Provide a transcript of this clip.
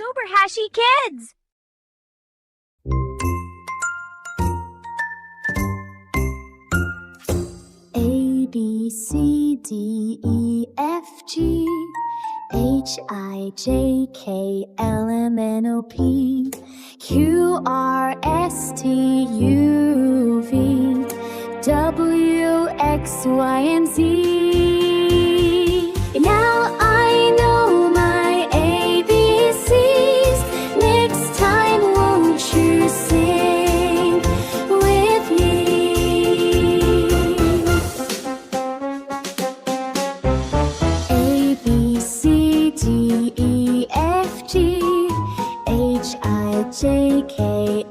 Super Hashi Kids! A, B, C, D, E, F, G H, I, J, K, L, M, N, O, P Q, R, S, T, U, V W, X, Y, and Z. Now I know my ABCs. Next time won't you sing with me? A, B, C, D, E, F, G H, I, J, K,